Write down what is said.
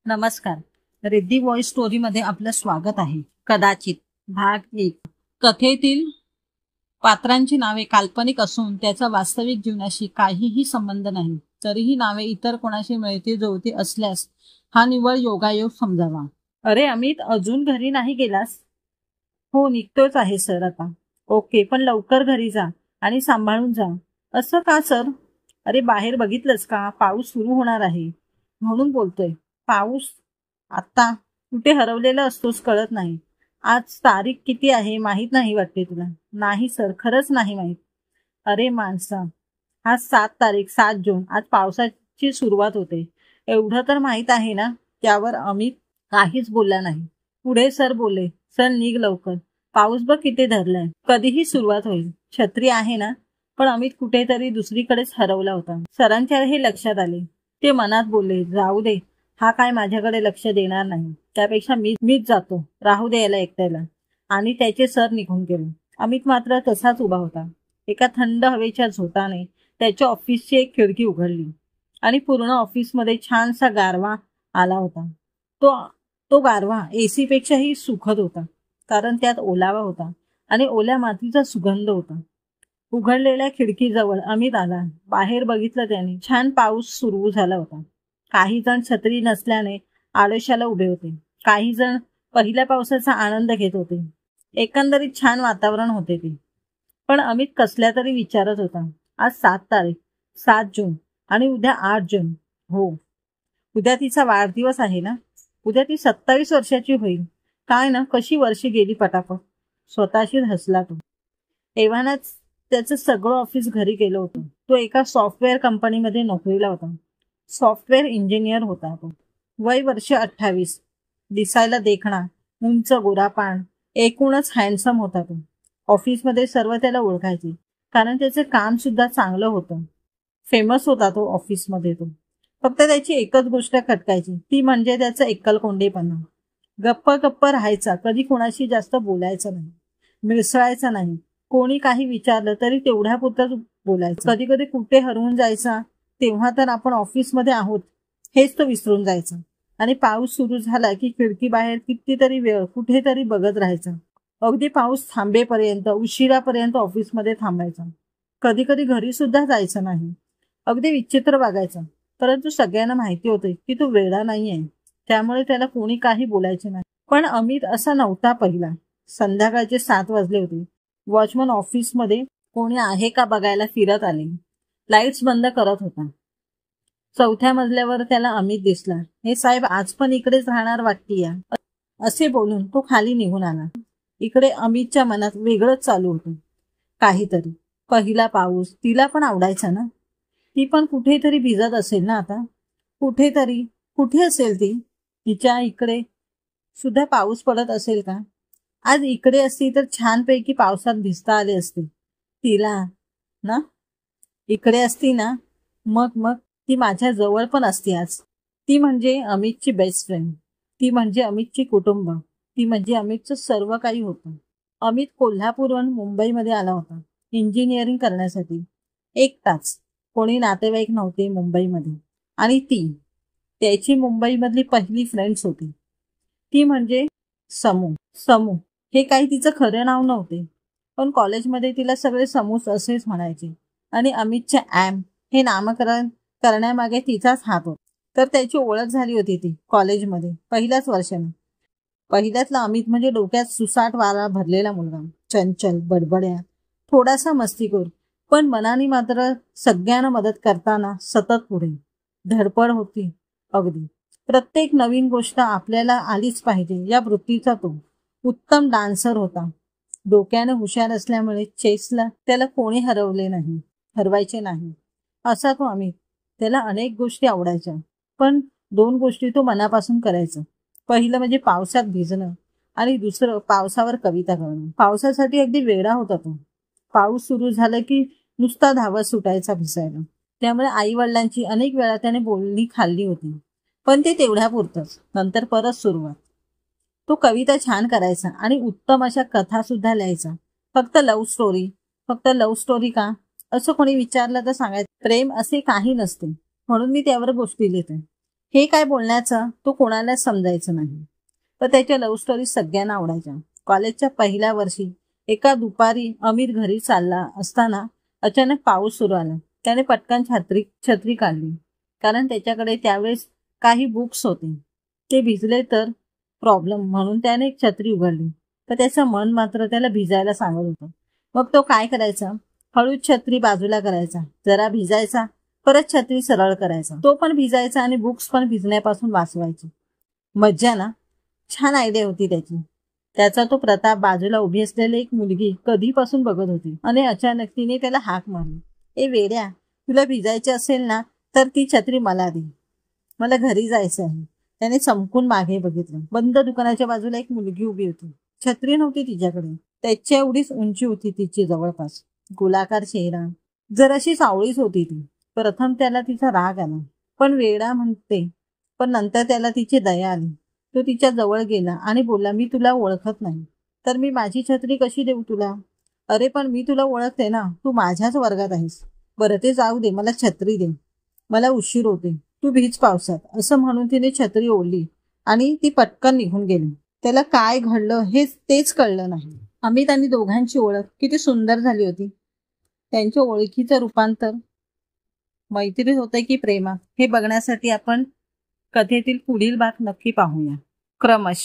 नमस्कार. Riddhi voice story मध्ये आपलं स्वागत आहे. कदाचित भाग 1. कथेतील पात्रांची नावे काल्पनिक असून त्याचा वास्तविक जीवनाशी काहीही संबंध नाही. तरीही नावे इतर कोणाशी मिळती जुळती असल्यास हा निव्वळ योगायोग समजावा. अरे अमित, अजून घरी नाही गेलास? हो, निघतोच आहे सर आता. ओके, पण लवकर घरी जा आणि सांभाळून जा. असं का सर? अरे बाहेर बघितलंस का? पाऊस सुरू होणार आहे म्हणून बोलतोय. पाऊस? आता कुठे हरवलेला असतोस कळत नाही. आज तारीख किती आहे माहित नाही वाटते तुला? नाही सर, खरंच नाही माहित. अरे माणसा, आज 7 तारीख 7 जून. आज पावसाची सुरुवात होते एवढं तर माहित आहे ना? त्यावर अमित काहीच बोलला नाही. पुढे सर बोलले, चल निघ लवकर. पाऊस बघ किती धरलाय. कधीही सुरुवात होईल. छत्री आहे ना? पण अमित कुठेतरी दुसरीकडेच हरवला होता. सरांच्या हे लक्षात आले. ते मनात बोलले, जाऊ दे, हा काय माझ्याकडे लक्ष देणार नाही. त्यापेक्षा मीच जातो, राहू दे याला एकट्याला. आणि त्याचे सर निघून गेले. अमित मात्र तसाच उभा होता. एका थंड हवेच्या झोताने त्याच्या ऑफिसची एक खिडकी उघडली आणि पूर्ण ऑफिसमध्ये छानसा गारवा आला होता. तो गारवा एसी पेक्षाही सुखद होता, कारण त्यात ओलावा होता आणि ओल्या मातीचा सुगंध होता. उघडलेल्या खिडकीजवळ अमित आला. बाहेर बघितलं त्याने. छान पाऊस सुरू झाला होता. काही जण छत्री नसल्याने आडोशाला उभे होते. काही जण पहिल्या पावसाचा आनंद घेत होते. एकंदरीत छान वातावरण होते ते. पण अमित कसल्या तरी विचारत होता. आज 7 तारीख 7 जून आणि उद्या 8 जून. हो, उद्या तिचा वाढदिवस आहे ना? उद्या ती 27 वर्षाची होईल. काय ना, कशी वर्षी गेली पटापट. स्वतःशीच हसला तो. एव्हानाच त्याचं सगळं ऑफिस घरी गेलं होतं. तो एका सॉफ्टवेअर कंपनीमध्ये नोकरीला होता. सॉफ्टवेअर इंजिनियर होता तो. वय वर्ष 28. दिसायला देखणा, उंच गोरापान, एकूणच हँडसम होता तो. ऑफिसमध्ये सर्व त्याला ओळखायचे, कारण त्याचे काम सुद्धा चांगलं होतं. फेमस होता तो ऑफिसमध्ये तो. फक्त त्याची एकच गोष्ट खटकायची, ती म्हणजे त्याचा एकलकोंडेपणा. गप्प राहायचा, कधी कोणाशी जास्त बोलायचं नाही, मिसळायचं नाही. कोणी काही विचारलं तरी तेवढ्यापुरतंच बोलायचं. कधी कधी कुठे हरवून जायचा, तेव्हा तर आपण ऑफिसमध्ये आहोत हेच तो विसरून जायचा. आणि पाऊस सुरू झाला की खिडकी बाहेर कितीतरी वेळ कुठेतरी बघत राहायचा. अगदी पाऊस थांबेपर्यंत, उशिरापर्यंत ऑफिसमध्ये थांबायचा. कधी कधी घरी सुद्धा जायचं नाही. अगदी विचित्र वागायचा. परंतु सगळ्यांना माहिती होते की तो वेडा नाहीये, त्यामुळे त्याला कोणी काही बोलायचे नाही. पण अमित असा नव्हता पहिला. संध्याकाळचे 7 वाजले होते. वॉचमन ऑफिसमध्ये कोणी आहे का बघायला फिरत आले. लाईट्स बंद करत होता. 4थ्या मजल्यावर त्याला अमित दिसला. हे साहेब आज पण इकडेच राहणार वाटतीया, असे बोलून तो खाली निघून आला. इकडे अमितच्या मनात वेगळंच चालू होतं काहीतरी. पहिला पाऊस तिला पण आवडायचा ना? ती पण कुठेतरी भिजत असेल ना आता? कुठे असेल ती? तिच्या इकडे सुद्धा पाऊस पडत असेल का? आज इकडे असती तर छानपैकी पावसात भिजता आले असते तिला ना. इकडे असती ना, मग ती माझ्या जवळ पण असती आज. ती म्हणजे अमितची बेस्ट फ्रेंड. ती म्हणजे अमितची कुटुंब. ती म्हणजे अमितचं सर्व काही होतं. अमित कोल्हापूरहून मुंबईमध्ये आला होता इंजिनिअरिंग करण्यासाठी. एकटाच. कोणी नातेवाईक नव्हते मुंबईमध्ये. आणि ती त्याची मुंबईमधली पहिली फ्रेंड्स होती. ती म्हणजे समू. हे काही तिचं खरं नाव नव्हते, पण कॉलेजमध्ये तिला सगळे समूस असेच म्हणायचे. आणि अमितच्या ॲम हे नामकरण करण्यामागे तिचाच हात होता. तर त्याची ओळख झाली होती ती कॉलेजमध्ये पहिल्याच वर्षाने. पहिल्यातला अमित म्हणजे डोक्यात सुसाट वारा भरलेला मुलगा. चंचल, बडबड्या, थोडासा मस्तीखोर, पण मनाने मात्र सगळ्यांना मदत करताना सतत पुढे. धडपड होती अगदी. प्रत्येक नवीन गोष्ट आपल्याला आलीच पाहिजे या वृत्तीचा तो. उत्तम डान्सर होता. डोक्याने हुशार असल्यामुळे चेसला त्याला कोणी हरवायचे नाही असा तो अमित. त्याला अनेक गोष्टी आवडायच्या, पण 2 गोष्टी तो मनापासून करायचा. पहिलं म्हणजे पावसात भिजणं आणि दुसरं पावसावर कविता करणं. पावसासाठी अगदी वेडा होता तो. पाऊस सुरू झाला की नुसता धावत सुटायचा भिजायला. त्यामुळे आई वडिलांची अनेक वेळा त्याने बोलणी खाल्ली होती, पण ते तेवढ्यापुरतंच. नंतर परत सुरुवात. तो कविता छान करायचा आणि उत्तम अशा कथा सुद्धा लिहायचा. फक्त लव्ह स्टोरी का असं कोणी विचारलं तर सांगायचं, प्रेम असे काही नसते म्हणून मी त्यावर गोष्टी लिहिते. हे काय बोलण्याचं तो कोणालाच समजायचं नाही. तर त्याच्या लव्ह स्टोरी सगळ्यांना आवडायच्या. कॉलेजच्या पहिल्या वर्षी एका दुपारी अमीर घरी चालला असताना अचानक पाऊस सुरू आला. त्याने पटकन छत्री काढली, कारण त्याच्याकडे त्यावेळेस काही बुक्स होते. ते भिजले तर प्रॉब्लेम म्हणून त्याने एक छत्री उघडली. तर त्याचं मन मात्र त्याला भिजायला सांगत होतं. मग तो काय करायचा, हळूच छत्री बाजूला करायचा, जरा भिजायचा, परत छत्री सरळ करायचा. तो पण भिजायचा आणि बुक्स पण भिजण्यापासून वाचवायची. मज्जा ना. छान आयडिया होती त्याची. त्याचा तो प्रताप बाजूला उभी असलेली एक मुलगी कधीपासून बघत होती आणि अचानक तिने त्याला हाक मारली. ए वेड्या, तुला भिजायचे असेल ना तर ती छत्री मला दे, मला घरी जायचं आहे. त्याने चमकून मागे बघितलं. बंद दुकानाच्या बाजूला एक मुलगी उभी होती. छत्री नव्हती तिच्याकडे. त्याच्या एवढीच उंची होती तिची जवळपास. गोलाकार चेहरा, जराशी सावळीच होती ती. प्रथम त्याला तिचा राग आला, पण वेडा म्हणते, पण नंतर त्याला तिची दया आली. तो तिच्या जवळ गेला आणि बोलला, मी तुला ओळखत नाही तर मी माझी छत्री कशी देऊ तुला? अरे पण मी तुला ओळखते ना, तू माझ्याच वर्गात आहेस. बरं ते जाऊ दे, मला छत्री दे, मला उशीर होते, तू भिज पावसात. असं म्हणून तिने छत्री ओढली आणि ती पटकन निघून गेली. त्याला काय घडलं तेच कळलं नाही. अमित आणि दोघांची ओळख किती सुंदर झाली होती. त्यांच्या ओळखीचं रूपांतर मैत्रीत होते की प्रेमात, हे बघण्यासाठी आपण कथेतील पुढील भाग नक्की पाहूया. क्रमश